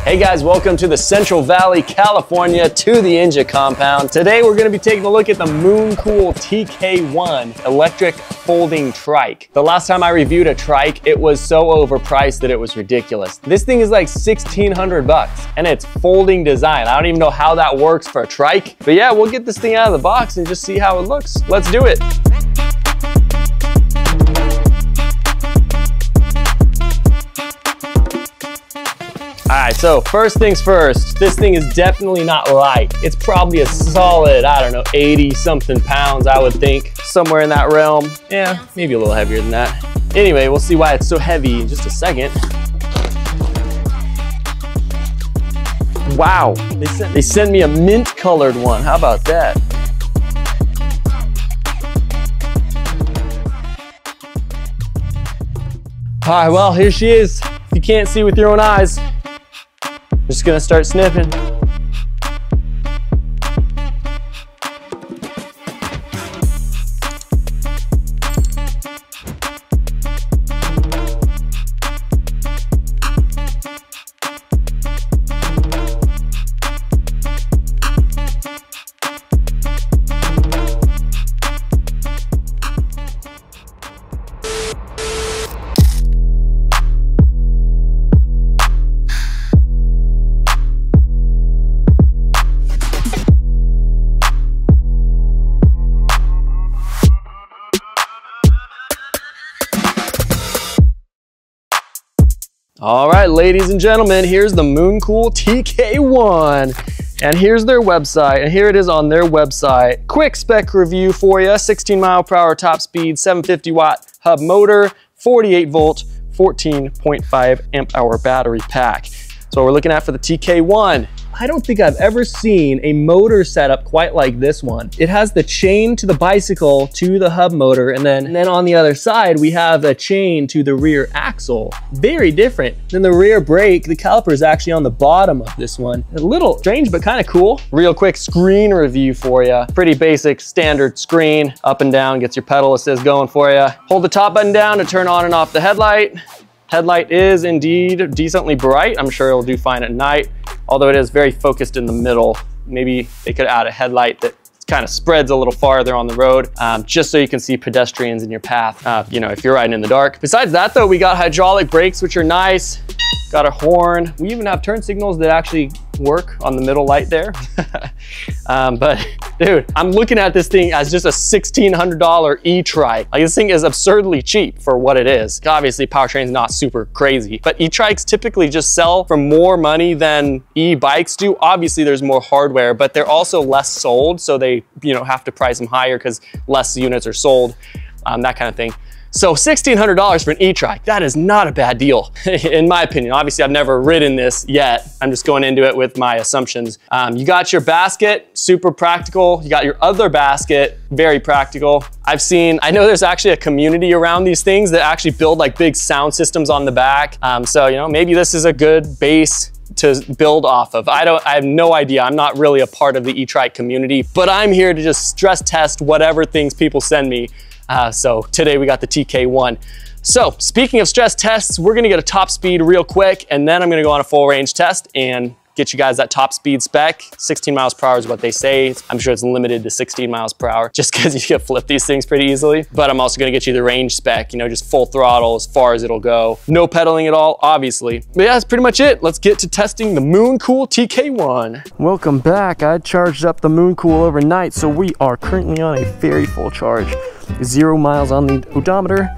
Hey guys, welcome to the Central Valley, California, to the Inja compound. Today we're gonna be taking a look at the Mooncool TK1 electric folding trike. The last time I reviewed a trike, it was so overpriced that it was ridiculous. This thing is like 1,600 bucks and it's folding design. I don't even know how that works for a trike, but yeah, we'll get this thing out of the box and just see how it looks. Let's do it. All right, so first things first, this thing is definitely not light. It's probably a solid, I don't know, 80 something pounds, I would think. Somewhere in that realm. Yeah, maybe a little heavier than that. Anyway, we'll see why it's so heavy in just a second. Wow, they sent me a mint colored one. How about that? All right, well, here she is. If you can't see with your own eyes, I'm just gonna start sniffing. All right, ladies and gentlemen, here's the Mooncool TK1. And here's their website, and here it is on their website. Quick spec review for you, 16 mile/hour top speed, 750 watt hub motor, 48 volt, 14.5 amp hour battery pack. So we're looking at for the TK1. I don't think I've ever seen a motor setup quite like this one. It has the chain to the bicycle to the hub motor, and then on the other side, we have a chain to the rear axle. Very different. Then the rear brake, the caliper is actually on the bottom of this one. A little strange, but kind of cool. Real quick screen review for you. Pretty basic standard screen, up and down, gets your pedal assist going for you. Hold the top button down to turn on and off the headlight. Headlight is indeed decently bright. I'm sure it'll do fine at night, although it is very focused in the middle. Maybe they could add a headlight that kind of spreads a little farther on the road, just so you can see pedestrians in your path, you know, if you're riding in the dark. Besides that though, we got hydraulic brakes, which are nice. Got a horn. We even have turn signals that actually work on the middle light there. But dude, I'm looking at this thing as just a $1,600 e-trike. Like, this thing is absurdly cheap for what it is. Obviously powertrain's not super crazy, but e-trikes typically just sell for more money than e-bikes do. Obviously there's more hardware, but they're also less sold, so they, you know, have to price them higher because less units are sold, that kind of thing. So $1,600 for an e-trike, that is not a bad deal, in my opinion. Obviously, I've never ridden this yet. I'm just going into it with my assumptions. You got your basket, super practical. You got your other basket, very practical. I know there's actually a community around these things that actually build like big sound systems on the back. So, you know, maybe this is a good base to build off of. I have no idea. I'm not really a part of the e-trike community, but I'm here to just stress test whatever things people send me. So today we got the TK1. So speaking of stress tests, we're gonna get a top speed real quick, and then I'm gonna go on a full range test and get you guys that top speed spec. 16 miles per hour is what they say. I'm sure it's limited to 16 miles per hour just because you can flip these things pretty easily. But I'm also gonna get you the range spec, you know, just full throttle as far as it'll go. No pedaling at all, obviously. But yeah, that's pretty much it. Let's get to testing the Mooncool TK1. Welcome back. I charged up the Mooncool overnight, so we are currently on a very full charge. 0 miles on the odometer.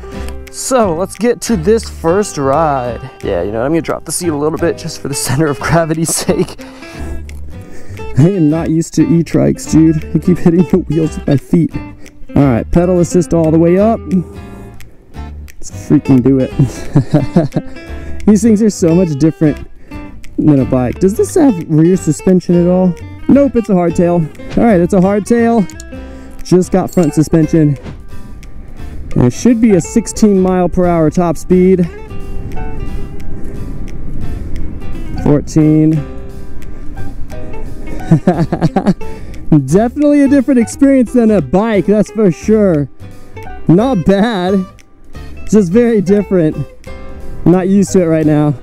So let's get to this first ride. Yeah, you know, I'm gonna drop the seat a little bit just for the center of gravity's sake. I am not used to e-trikes, dude. I keep hitting the wheels with my feet. All right, pedal assist all the way up. Let's freaking do it. These things are so much different than a bike. Does this have rear suspension at all? Nope, it's a hardtail. All right, it's a hardtail. Just got front suspension. And it should be a 16 mile per hour top speed. 14. Definitely a different experience than a bike, that's for sure. Not bad, just very different. I'm not used to it right now.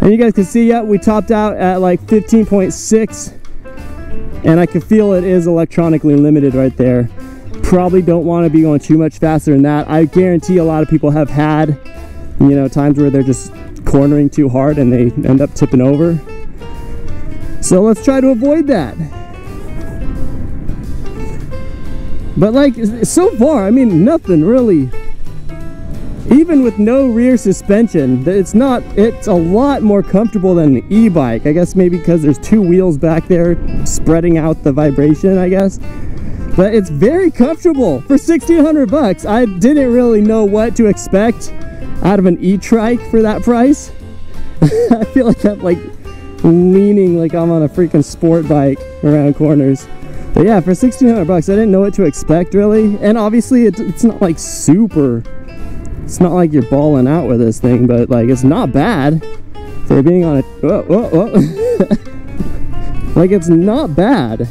And you guys can see, yeah, we topped out at like 15.6, and I can feel it is electronically limited right there. Probably don't want to be going too much faster than that. I guarantee a lot of people have had, you know, times where they're just cornering too hard and they end up tipping over. So let's try to avoid that. But like, so far, I mean, nothing really. Even with no rear suspension, it's a lot more comfortable than the e-bike. I guess maybe because there's two wheels back there spreading out the vibration, I guess. But it's very comfortable for 1,600 bucks. I didn't really know what to expect out of an e-trike for that price. I feel like I'm like leaning like I'm on a freaking sport bike around corners. But yeah, for 1,600 bucks, I didn't know what to expect really. And obviously it's not like super, it's not like you're balling out with this thing, but like it's not bad for being on a, like it's not bad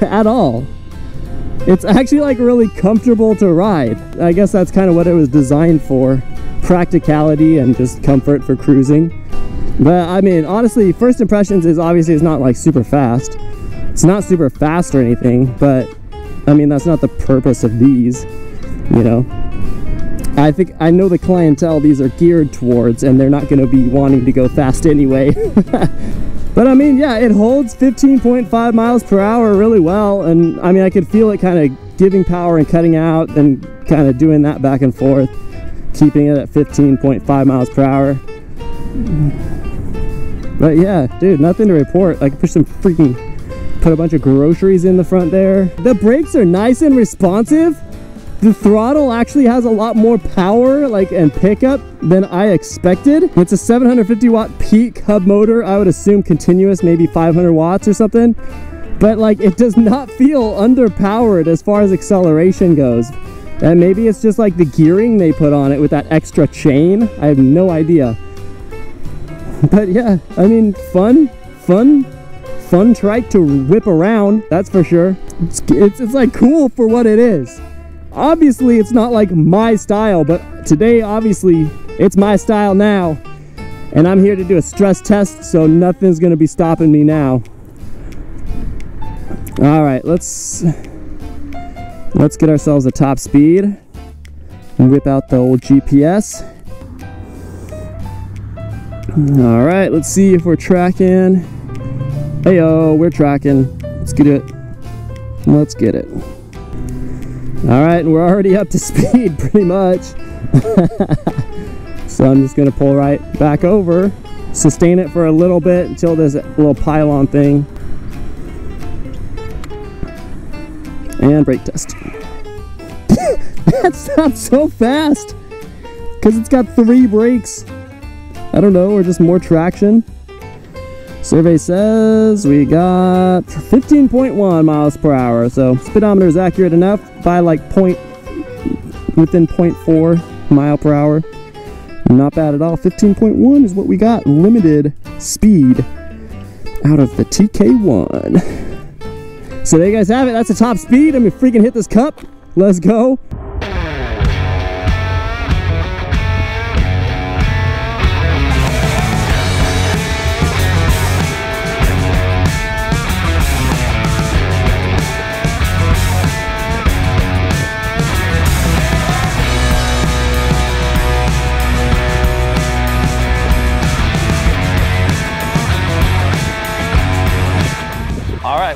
at all. It's actually like really comfortable to ride. I guess that's kind of what it was designed for. Practicality and just comfort for cruising. But I mean, honestly, first impressions is obviously it's not like super fast. It's not super fast or anything, but I mean, that's not the purpose of these, you know. I think I know the clientele these are geared towards, and they're not going to be wanting to go fast anyway. But I mean, yeah, it holds 15.5 miles per hour really well, and I mean, I could feel it kind of giving power and cutting out and kind of doing that back and forth, keeping it at 15.5 miles per hour. But yeah, dude, nothing to report. I could put a bunch of groceries in the front there. The brakes are nice and responsive. The throttle actually has a lot more power and pickup than I expected. It's a 750 watt peak hub motor. I would assume continuous, maybe 500 watts or something. But like, it does not feel underpowered as far as acceleration goes. And maybe it's just like the gearing they put on it with that extra chain. I have no idea. But yeah, I mean, fun trike to whip around, that's for sure. It's like cool for what it is. Obviously, it's not like my style, but today, obviously, it's my style now. And I'm here to do a stress test, so nothing's gonna be stopping me now. All right, let's get ourselves a top speed and whip out the old GPS. All right, let's see if we're tracking. Heyo, we're tracking. Let's get it. Let's get it. All right, and we're already up to speed pretty much. So I'm just gonna pull right back over, sustain it for a little bit until there's a little pylon thing. And brake test. That's not so fast because it's got 3 brakes. I don't know, or just more traction. Survey says we got 15.1 miles per hour, so speedometer is accurate enough by like within 0.4 mile per hour. Not bad at all. 15.1 is what we got. Limited speed out of the TK1. So there you guys have it. That's the top speed. I'm gonna freaking hit this cup. Let's go.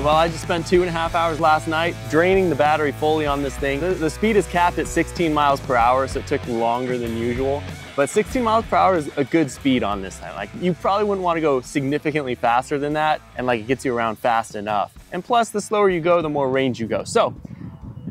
Well, I just spent 2.5 hours last night draining the battery fully on this thing. The speed is capped at 16 miles per hour, so it took longer than usual. But 16 miles per hour is a good speed on this thing. Like, you probably wouldn't want to go significantly faster than that, and like, it gets you around fast enough. And plus, the slower you go, the more range you go. So,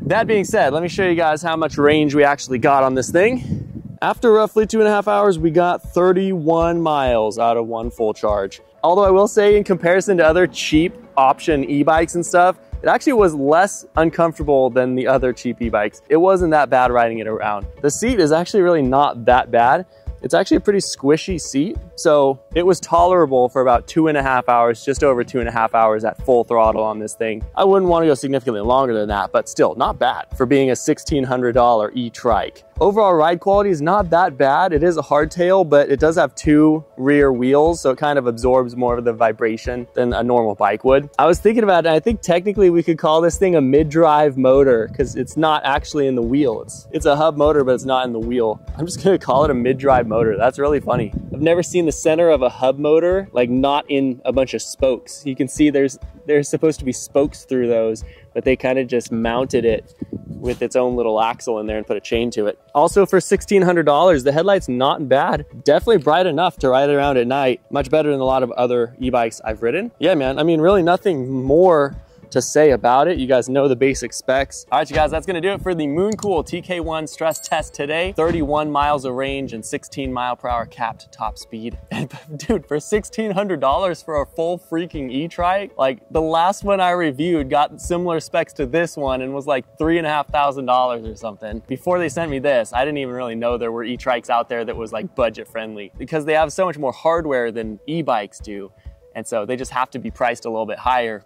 that being said, let me show you guys how much range we actually got on this thing. After roughly 2.5 hours, we got 31 miles out of one full charge. Although I will say, in comparison to other cheap option e-bikes and stuff, it actually was less uncomfortable than the other cheap e-bikes. It wasn't that bad riding it around. The seat is actually really not that bad. It's actually a pretty squishy seat, so it was tolerable for about 2.5 hours, just over 2.5 hours at full throttle on this thing. I wouldn't want to go significantly longer than that, but still not bad for being a $1,600 e-trike. Overall ride quality is not that bad. It is a hardtail, but it does have 2 rear wheels, so it kind of absorbs more of the vibration than a normal bike would. I was thinking about it, and I think technically we could call this thing a mid-drive motor because it's not actually in the wheel. It's a hub motor, but it's not in the wheel. I'm just gonna call it a mid-drive motor. That's really funny. I've never seen the center of a hub motor like not in a bunch of spokes. You can see there's supposed to be spokes through those, but they kind of just mounted it with its own little axle in there and put a chain to it. Also for $1,600, the headlight's not bad. Definitely bright enough to ride around at night. Much better than a lot of other e-bikes I've ridden. Yeah, man, I mean, really nothing more to say about it. You guys know the basic specs. All right, you guys, that's gonna do it for the Mooncool TK1 stress test today. 31 miles of range and 16 mile/hour capped top speed. And dude, for $1,600 for a full freaking e-trike, like the last one I reviewed got similar specs to this one and was like $3,500 or something. Before they sent me this, I didn't even really know there were e-trikes out there that was like budget friendly because they have so much more hardware than e-bikes do. And so they just have to be priced a little bit higher.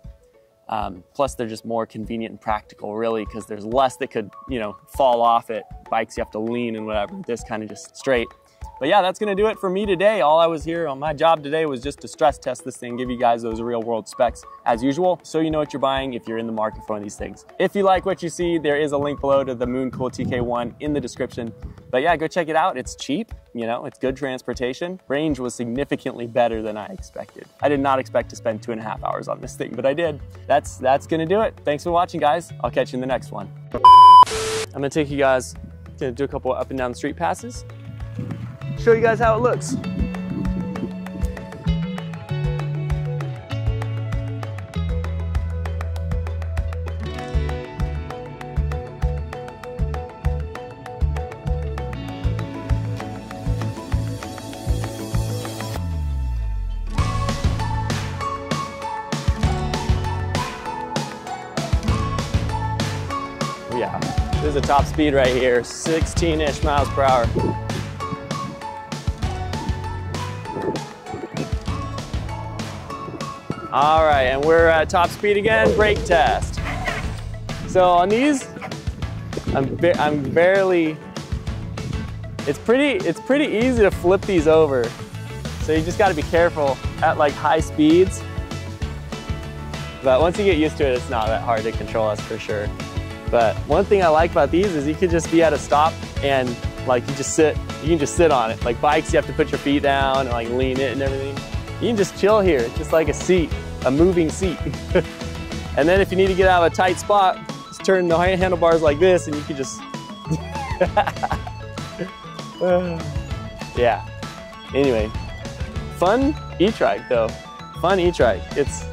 Plus they're just more convenient and practical really because there's less that could, you know, fall off it. Bikes you have to lean and whatever, this kind of just straight. But yeah, that's gonna do it for me today. All I was here on my job today was just to stress test this thing, give you guys those real world specs as usual, so you know what you're buying if you're in the market for one of these things. If you like what you see, there is a link below to the Mooncool TK1 in the description. But yeah, go check it out. It's cheap, you know, it's good transportation. Range was significantly better than I expected. I did not expect to spend 2.5 hours on this thing, but I did. That's gonna do it. Thanks for watching, guys. I'll catch you in the next one. I'm gonna take you guys, gonna do a couple up and down the street passes. Show you guys how it looks. Yeah, this is a top speed right here, 16-ish miles per hour. All right, and we're at top speed again, brake test. So on these, I'm barely, it's pretty easy to flip these over. So you just gotta be careful at like high speeds. But once you get used to it, it's not that hard to control, that's for sure. But one thing I like about these is you could just be at a stop and like you can just sit on it. Like bikes, you have to put your feet down and like lean it and everything. You can just chill here. It's just like a seat, a moving seat. And then if you need to get out of a tight spot, just turn the handlebars like this and you can just, yeah. Anyway, fun e-trike though. Fun e-trike. It's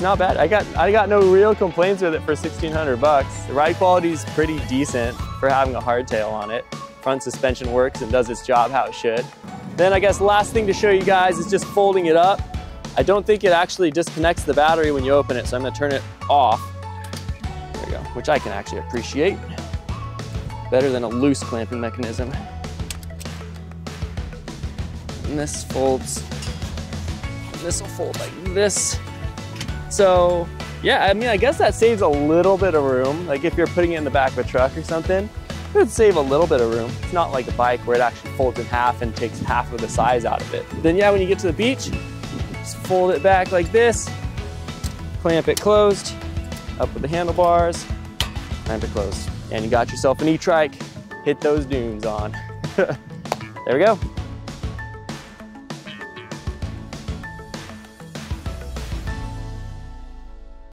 not bad. I got no real complaints with it for 1,600 bucks. The ride quality is pretty decent for having a hardtail on it. Front suspension works and does its job how it should. Then I guess last thing to show you guys is just folding it up. I don't think it actually disconnects the battery when you open it, so I'm gonna turn it off. There we go, which I can actually appreciate. Better than a loose clamping mechanism. And this folds, and this will fold like this. So yeah, I mean, I guess that saves a little bit of room. Like if you're putting it in the back of a truck or something, it would save a little bit of room. It's not like a bike where it actually folds in half and takes half of the size out of it. Then yeah, when you get to the beach, just fold it back like this, clamp it closed, up with the handlebars, clamp it closed. And you got yourself an e-trike, hit those dunes on. There we go.